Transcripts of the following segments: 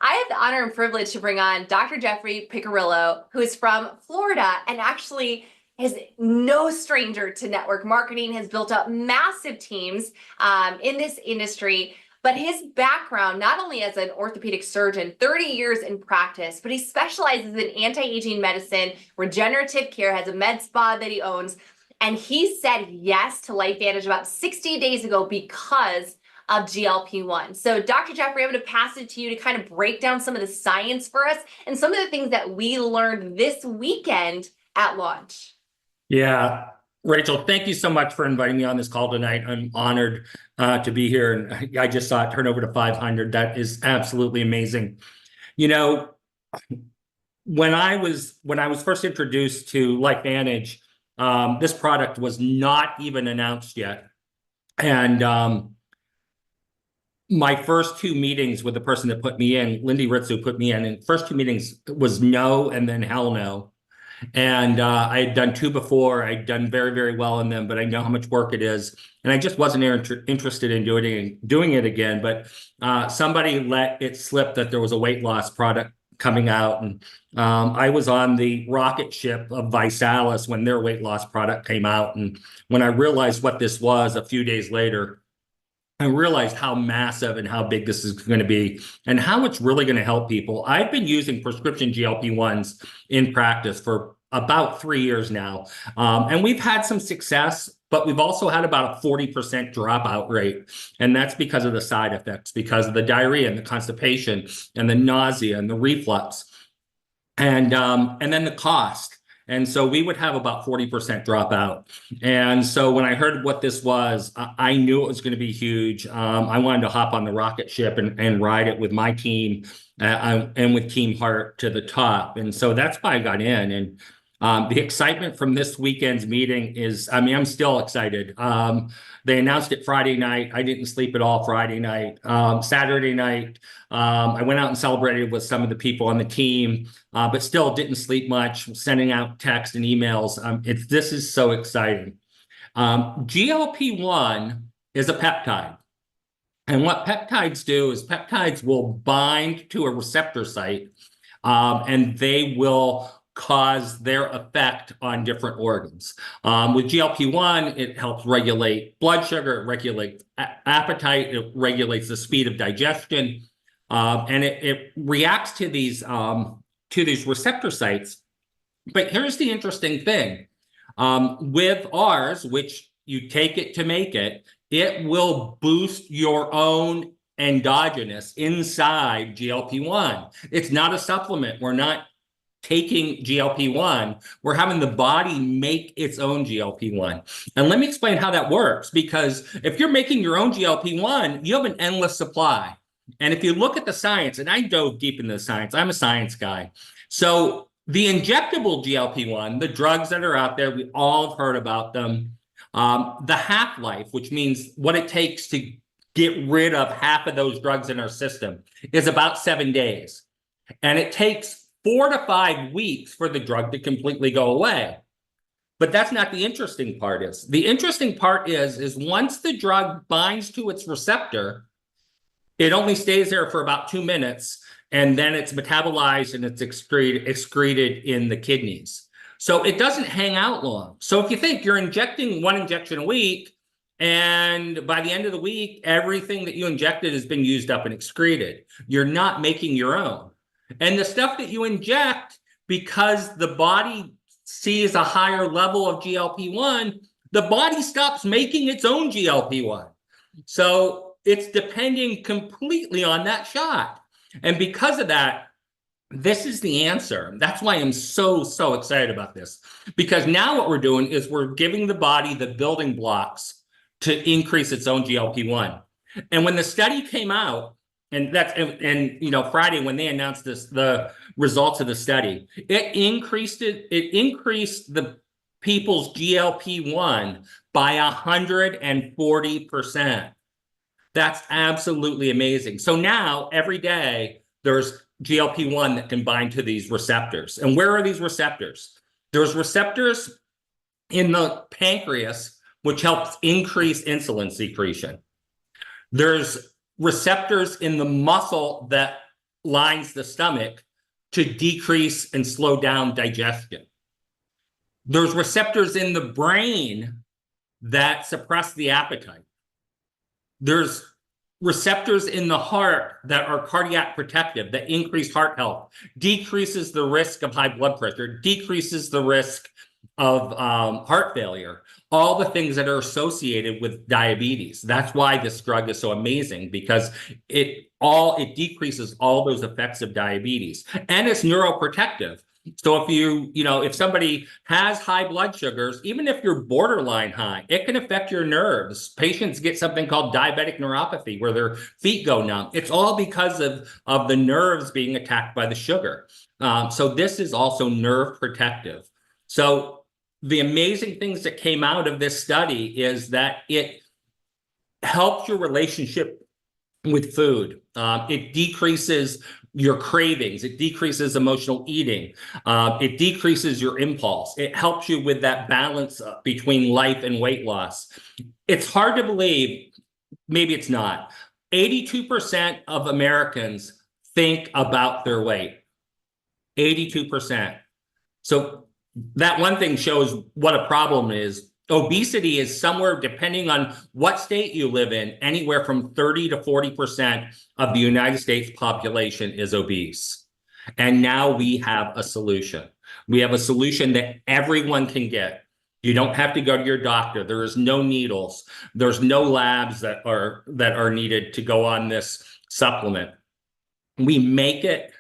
I have the honor and privilege to bring on Dr. Jeffrey Piccirillo, who is from Florida and actually is no stranger to network marketing, has built up massive teams in this industry. But his background, not only as an orthopedic surgeon, 30 years in practice, but he specializes in anti-aging medicine, regenerative care, has a med spa that he owns. And he said yes to LifeVantage about 60 days ago because of GLP-1. So Dr. Jeffrey, I'm going to pass it to you to kind of break down some of the science for us and some of the things that we learned this weekend at launch. Yeah, Rachel, thank you so much for inviting me on this call tonight. I'm honored to be here, and I just saw it turn over to 500. That is absolutely amazing. You know, when I was first introduced to LifeVantage, this product was not even announced yet, and my first two meetings with the person that put me in, Lindy Ritzu, put me in, and first two meetings was no and then hell no. And I had done two before. I'd done very, very well in them, but I know how much work it is. And I just wasn't interested in doing it again. But somebody let it slip that there was a weight loss product coming out. And I was on the rocket ship of Visalis when their weight loss product came out. And when I realized what this was a few days later, I realized how massive and how big this is going to be and how it's really going to help people. I've been using prescription GLP-1s in practice for about 3 years now. And we've had some success, but we've also had about a 40% dropout rate. And that's because of the side effects, because of the diarrhea and the constipation and the nausea and the reflux. And then the cost. And so we would have about 40% dropout. And so when I heard what this was, I knew it was going to be huge. I wanted to hop on the rocket ship and ride it with my team and with Team Heart to the top. And so that's why I got in. And the excitement from this weekend's meeting is, I mean, I'm still excited. They announced it Friday night. I didn't sleep at all Friday night. Saturday night, I went out and celebrated with some of the people on the team, but still didn't sleep much, sending out texts and emails. This is so exciting. GLP-1 is a peptide. And what peptides do is peptides will bind to a receptor site, and they will cause their effect on different organs. With GLP-1, it helps regulate blood sugar, it regulates appetite, it regulates the speed of digestion, and it reacts to these receptor sites. But here's the interesting thing. With ours, which you take it to make it, it will boost your own endogenous inside GLP-1. It's not a supplement. We're not taking GLP-1, we're having the body make its own GLP-1. And let me explain how that works, because if you're making your own GLP-1, you have an endless supply. And if you look at the science, and I dove deep into the science, I'm a science guy. So the injectable GLP-1, the drugs that are out there, we all have heard about them. The half-life, which means what it takes to get rid of half of those drugs in our system, is about 7 days. And it takes 4 to 5 weeks for the drug to completely go away. But that's not the interesting part. The interesting part is once the drug binds to its receptor, it only stays there for about 2 minutes, and then it's metabolized and it's excreted in the kidneys. So it doesn't hang out long. So if you think you're injecting 1 injection a week, and by the end of the week, everything that you injected has been used up and excreted, you're not making your own. And the stuff that you inject, because the body sees a higher level of GLP-1, the body stops making its own GLP-1. So it's depending completely on that shot. And because of that, this is the answer. That's why I'm so excited about this. Because now what we're doing is we're giving the body the building blocks to increase its own GLP-1. And when the study came out, and you know, Friday when they announced the results of the study, it increased the people's GLP-1 by 140%. That's absolutely amazing. So now every day there's GLP-1 that can bind to these receptors. And where are these receptors? There's receptors in the pancreas, which helps increase insulin secretion. There's receptors in the muscle that lines the stomach to decrease and slow down digestion. There's receptors in the brain that suppress the appetite. There's receptors in the heart that are cardiac protective, that increase heart health, decreases the risk of high blood pressure, decreases the risk of heart failure, all the things that are associated with diabetes. That's why this drug is so amazing, because it decreases all those effects of diabetes, and it's neuroprotective. So if somebody has high blood sugars, even if you're borderline high, it can affect your nerves. Patients get something called diabetic neuropathy, where their feet go numb. It's all because of the nerves being attacked by the sugar. So this is also nerve protective. So the amazing things that came out of this study is that it helps your relationship with food. It decreases your cravings. It decreases emotional eating. It decreases your impulse. It helps you with that balance between life and weight loss. It's hard to believe, maybe it's not. 82% of Americans think about their weight. 82%. So that one thing shows what a problem is. Obesity is somewhere, depending on what state you live in, anywhere from 30 to 40% of the United States population is obese. And now we have a solution. We have a solution that everyone can get. You don't have to go to your doctor. There is no needles. There's no labs that are needed to go on this supplement. We make it.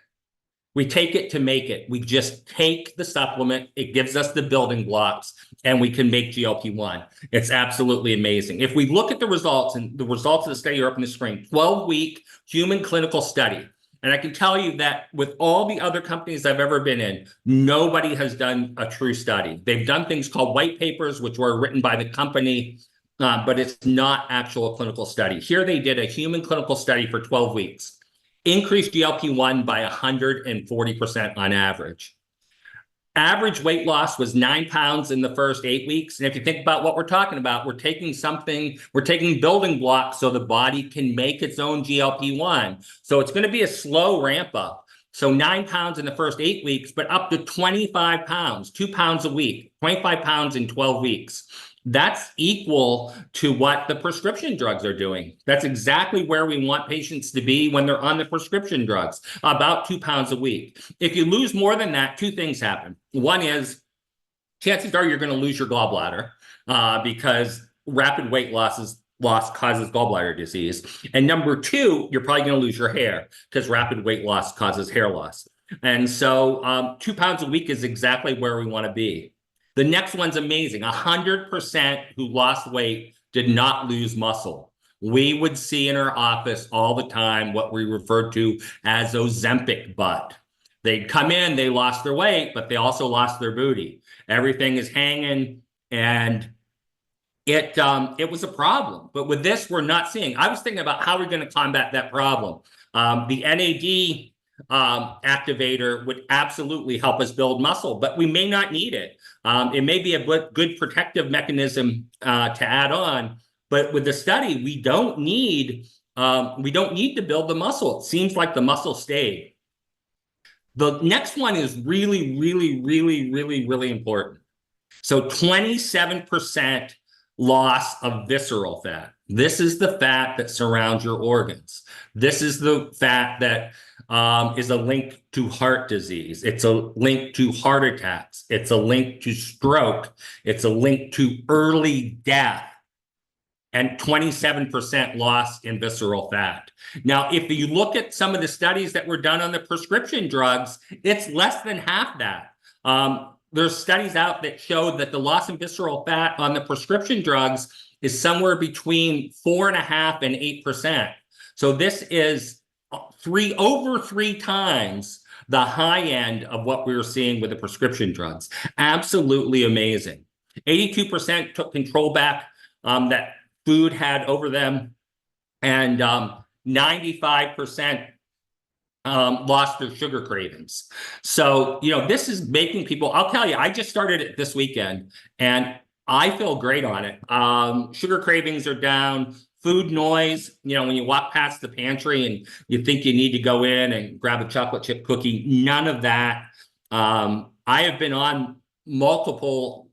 We take it to make it. We just take the supplement. It gives us the building blocks, and we can make GLP-1. It's absolutely amazing. If we look at the results, and the results of the study are up on the screen, 12-week human clinical study. And I can tell you that with all the other companies I've ever been in, nobody has done a true study. They've done things called white papers, which were written by the company, but it's not actual clinical study. Here they did a human clinical study for 12 weeks. Increased GLP-1 by 140% on average. Average weight loss was 9 pounds in the first 8 weeks. And if you think about what we're talking about, we're taking building blocks so the body can make its own GLP-1. So it's going to be a slow ramp up. So 9 pounds in the first 8 weeks, but up to 25 pounds, 2 pounds a week, 25 pounds in 12 weeks. That's equal to what the prescription drugs are doing. That's exactly where we want patients to be when they're on the prescription drugs, about 2 pounds a week. If you lose more than that, two things happen. One is, chances are you're going to lose your gallbladder because rapid weight loss causes gallbladder disease. And number two, you're probably going to lose your hair because rapid weight loss causes hair loss. And so 2 pounds a week is exactly where we want to be. The next one's amazing. 100% who lost weight did not lose muscle. We would see in our office all the time what we referred to as Ozempic butt. They'd come in, they lost their weight, but they also lost their booty. Everything is hanging, and it was a problem. But with this, we're not seeing. I was thinking about how we're going to combat that problem. The NAD activator would absolutely help us build muscle, but we may not need it. It may be a good protective mechanism to add on, but with the study, we don't need to build the muscle. It seems like the muscle stayed. The next one is really, really, really, really, really important. So 27% loss of visceral fat. This is the fat that surrounds your organs. This is the fat that is a link to heart disease. It's a link to heart attacks. It's a link to stroke. It's a link to early death. And 27% loss in visceral fat. Now, if you look at some of the studies that were done on the prescription drugs, it's less than half that. There's studies out that showed that the loss in visceral fat on the prescription drugs is somewhere between 4.5% and 8%. So this is over three times the high end of what we were seeing with the prescription drugs. Absolutely amazing. 82% took control back that food had over them, and 95% lost their sugar cravings. So, this is making people, I'll tell you, I just started it this weekend and I feel great on it. Sugar cravings are down, food noise, when you walk past the pantry and you think you need to go in and grab a chocolate chip cookie, none of that. I have been on multiple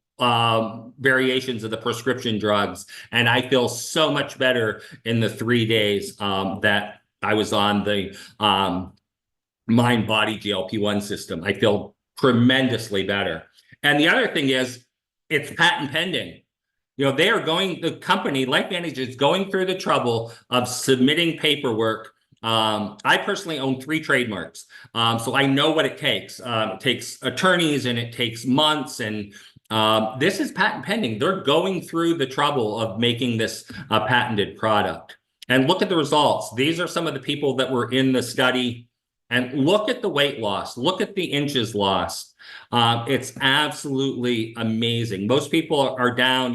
variations of the prescription drugs, and I feel so much better in the 3 days that I was on the mind body GLP-1 system. I feel tremendously better. And the other thing is, it's patent pending. They are the company, LifeVantage, is going through the trouble of submitting paperwork. I personally own 3 trademarks, so I know what it takes. It takes attorneys and it takes months, and this is patent pending. They're going through the trouble of making this a patented product. And look at the results. These are some of the people that were in the study, and look at the weight loss. Look at the inches lost. It's absolutely amazing. Most people are down,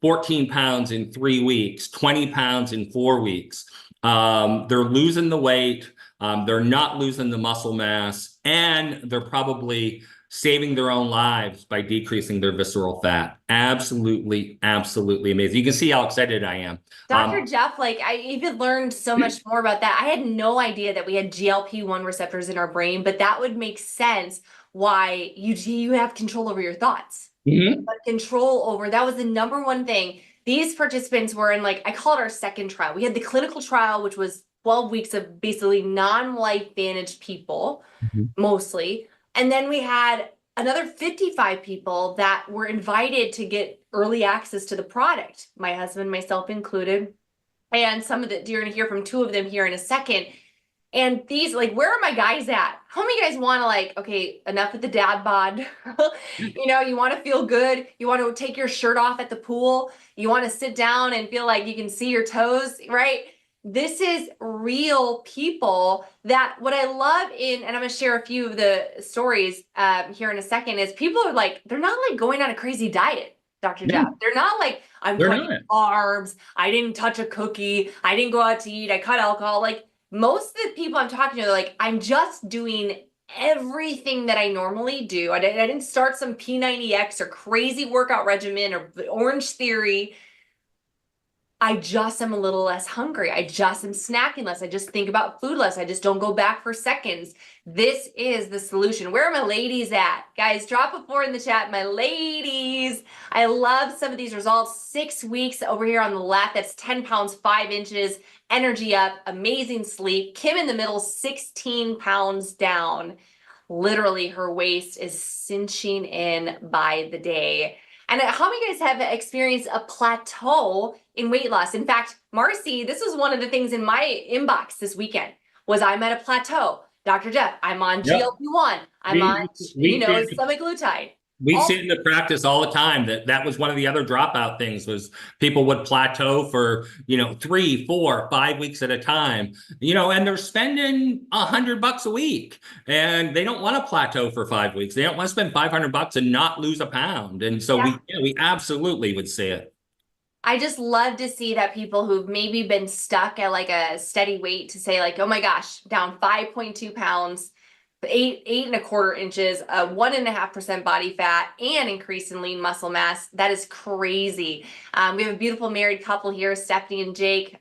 14 pounds in 3 weeks, 20 pounds in 4 weeks. They're losing the weight. They're not losing the muscle mass, and they're probably saving their own lives by decreasing their visceral fat. Absolutely, absolutely amazing. You can see how excited I am. Dr. Jeff, I even learned so much more about that. I had no idea that we had GLP-1 receptors in our brain, but that would make sense why you have control over your thoughts. Mm-hmm. But control over, that was the number one thing. These participants were in, I call it our second trial. We had the clinical trial, which was 12 weeks of basically non-LifeVantage people, mostly. And then we had another 55 people that were invited to get early access to the product, my husband, myself included. And some of the, you're going to hear from 2 of them here in a second. And these, where are my guys at? How many guys want to, okay, enough with the dad bod? You want to feel good. You want to take your shirt off at the pool. You want to sit down and feel like you can see your toes, right? This is real people that what I love and I'm going to share a few of the stories here in a second, is people are they're not going on a crazy diet, Dr. Jeff. They're not I'm cutting carbs. I didn't touch a cookie. I didn't go out to eat. I cut alcohol. Most of the people I'm talking to are I'm just doing everything that I normally do. I didn't start some P90X or crazy workout regimen or Orange Theory. I just am a little less hungry. I just am snacking less. I just think about food less. I just don't go back for seconds. This is the solution. Where are my ladies at? Guys, drop a 4 in the chat. My ladies. I love some of these results. 6 weeks over here on the left. That's 10 pounds, 5 inches. Energy up. Amazing sleep. Kim in the middle, 16 pounds down. Literally, her waist is cinching in by the day. And how many guys have experienced a plateau in weight loss? In fact, Marci, this was one of the things in my inbox this weekend, was I'm at a plateau. Dr. Jeff, I'm on GLP-1. I'm on, semaglutide. We see it in the practice all the time that was one of the other dropout things, was people would plateau for, 3, 4, 5 weeks at a time, and they're spending $100 a week, and they don't want to plateau for 5 weeks. They don't want to spend $500 and not lose a pound. And so we absolutely would see it. I just love to see that people who've maybe been stuck at a steady weight to say oh my gosh, down 5.2 pounds, 8.25 inches, 1.5% body fat, and increase in lean muscle mass. That is crazy. We have a beautiful married couple here, Stephanie and Jake,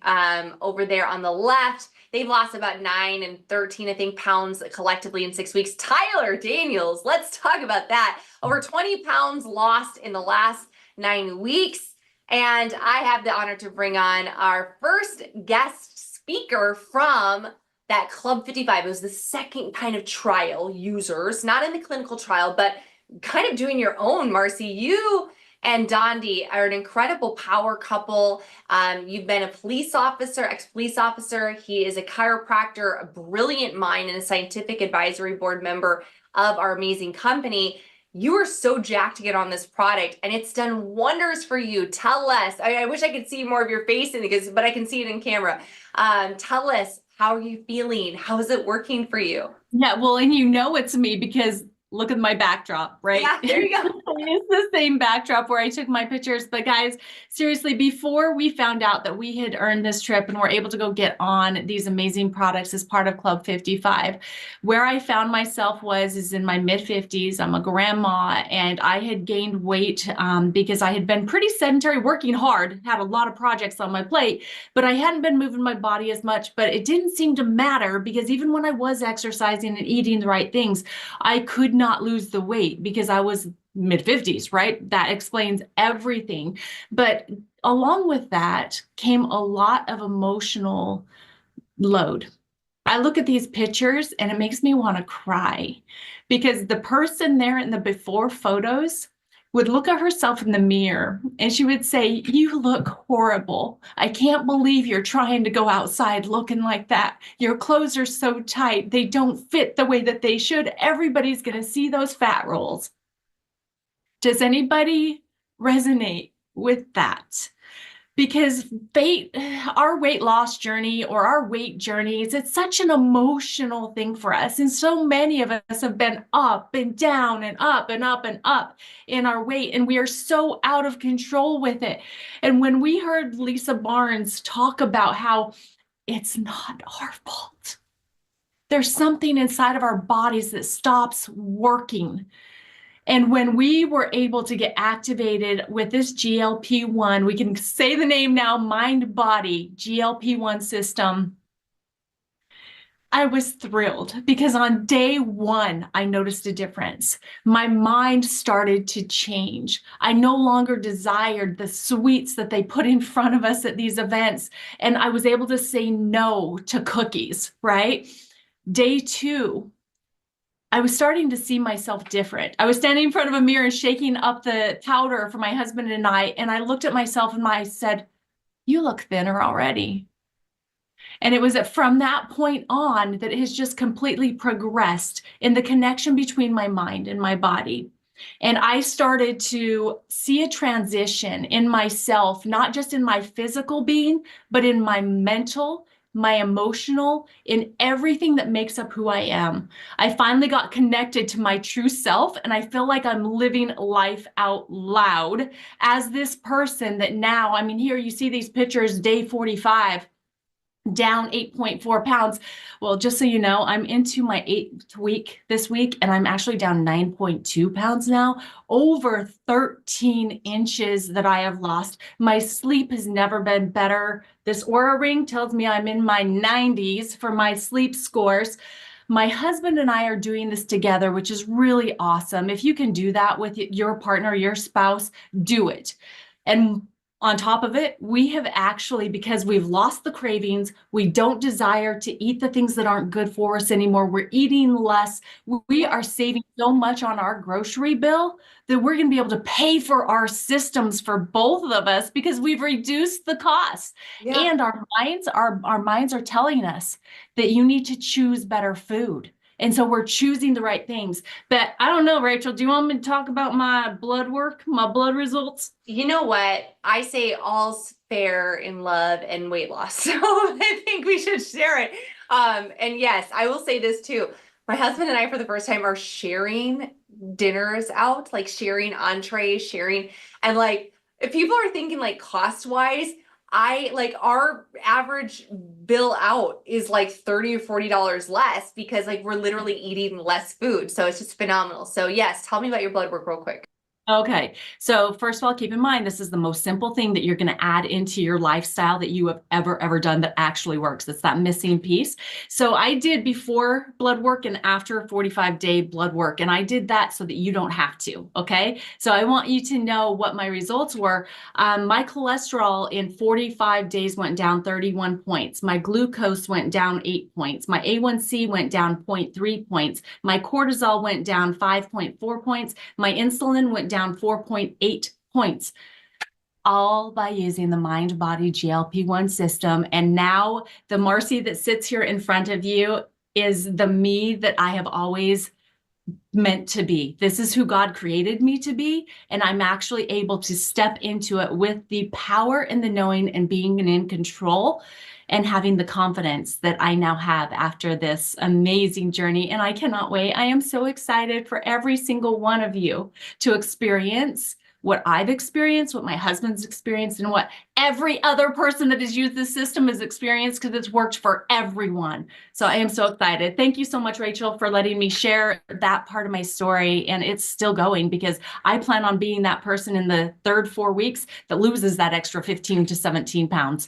over there on the left. They've lost about 9 and 13, I think, pounds collectively in 6 weeks. Tyler Daniels, let's talk about that. Over 20 pounds lost in the last 9 weeks. And I have the honor to bring on our first guest speaker from that Club 55. It was the second kind of trial, users, not in the clinical trial, but kind of doing your own. Marci, you and Dondi are an incredible power couple. You've been a police officer, ex-police officer. He is a chiropractor, a brilliant mind, and a scientific advisory board member of our amazing company. You are so jacked to get on this product, and it's done wonders for you. Tell us. I wish I could see more of your face but I can see it in camera. Tell us, how are you feeling? How is it working for you? Yeah, well, and it's me, because look at my backdrop, right? Yeah, there you go. It's the same backdrop where I took my pictures. But guys, seriously, before we found out that we had earned this trip and were able to go get on these amazing products as part of Club 55, where I found myself is in my mid-50s. I'm a grandma, and I had gained weight because I had been pretty sedentary, working hard, had a lot of projects on my plate, but I hadn't been moving my body as much. But it didn't seem to matter, because even when I was exercising and eating the right things, I could not lose the weight because I was mid-50s, right? That explains everything. But along with that came a lot of emotional load. I look at these pictures and it makes me want to cry, because the person there in the before photos would look at herself in the mirror and she would say, "You look horrible. I can't believe you're trying to go outside looking like that. Your clothes are so tight. They don't fit the way that they should. Everybody's going to see those fat rolls." Does anybody resonate with that? Because our weight loss journey, or our weight journeys, it's such an emotional thing for us. And so many of us have been up and down and up and up and up in our weight, and we are so out of control with it. And when we heard Lisa Barnes talk about how it's not our fault, there's something inside of our bodies that stops working. And when we were able to get activated with this GLP-1, we can say the name now, mind body GLP-1 system, I was thrilled, because on day one, I noticed a difference. My mind started to change. I no longer desired the sweets that they put in front of us at these events. And I was able to say no to cookies, right? Day two, I was starting to see myself different. I was standing in front of a mirror and shaking up the powder for my husband and I looked at myself and I said, "You look thinner already." And it was from that point on that it has just completely progressed in the connection between my mind and my body. And I started to see a transition in myself, not just in my physical being, but in my mental, my emotional, in everything that makes up who I am. I finally got connected to my true self, and I feel like I'm living life out loud as this person that now, I mean, here you see these pictures, day 45, down 8.4 pounds. Well, just so you know, I'm into my 8th week this week, and I'm actually down 9.2 pounds now, over 13 inches that I have lost. My sleep has never been better. This Aura ring tells me I'm in my 90s for my sleep scores. My husband and I are doing this together, which is really awesome. If you can do that with your partner, your spouse, do it. And on top of it, we have actually, because we've lost the cravings, we don't desire to eat the things that aren't good for us anymore. We're eating less. We are saving so much on our grocery bill that we're going to be able to pay for our systems for both of us, because we've reduced the cost. Yeah. And our minds are telling us that you need to choose better food. And so we're choosing the right things. But I don't know, Rachel, do you want me to talk about my blood work, my blood results? You know what? I say all's fair in love and weight loss. So I think we should share it. And yes, I will say this too. My husband and I, for the first time, are sharing dinners out, like sharing entrees, sharing. And like, if people are thinking like cost wise, our average bill out is like $30 or $40 less, because like we're literally eating less food. So it's just phenomenal. So yes, tell me about your blood work real quick. Okay, so first of all, keep in mind, this is the most simple thing that you're going to add into your lifestyle that you have ever done that actually works. It's that missing piece. So I did before blood work and after 45-day blood work, and I did that so that you don't have to, okay? So I want you to know what my results were. My cholesterol in 45 days went down 31 points. My glucose went down 8 points. My A1C went down 0.3 points. My cortisol went down 5.4 points. My insulin went down 4.8 points, all by using the mind-body GLP-1 system. And now the Marci that sits here in front of you is the me that I have always meant to be. This is who God created me to be, and I'm actually able to step into it with the power and the knowing and being in control. and having the confidence that I now have after this amazing journey. And I cannot wait. I am so excited for every single one of you to experience what I've experienced, what my husband's experienced, and what every other person that has used this system has experienced, because it's worked for everyone. So I am so excited. Thank you so much, Rachel, for letting me share that part of my story. And it's still going, because I plan on being that person in the third 4 weeks that loses that extra 15 to 17 pounds.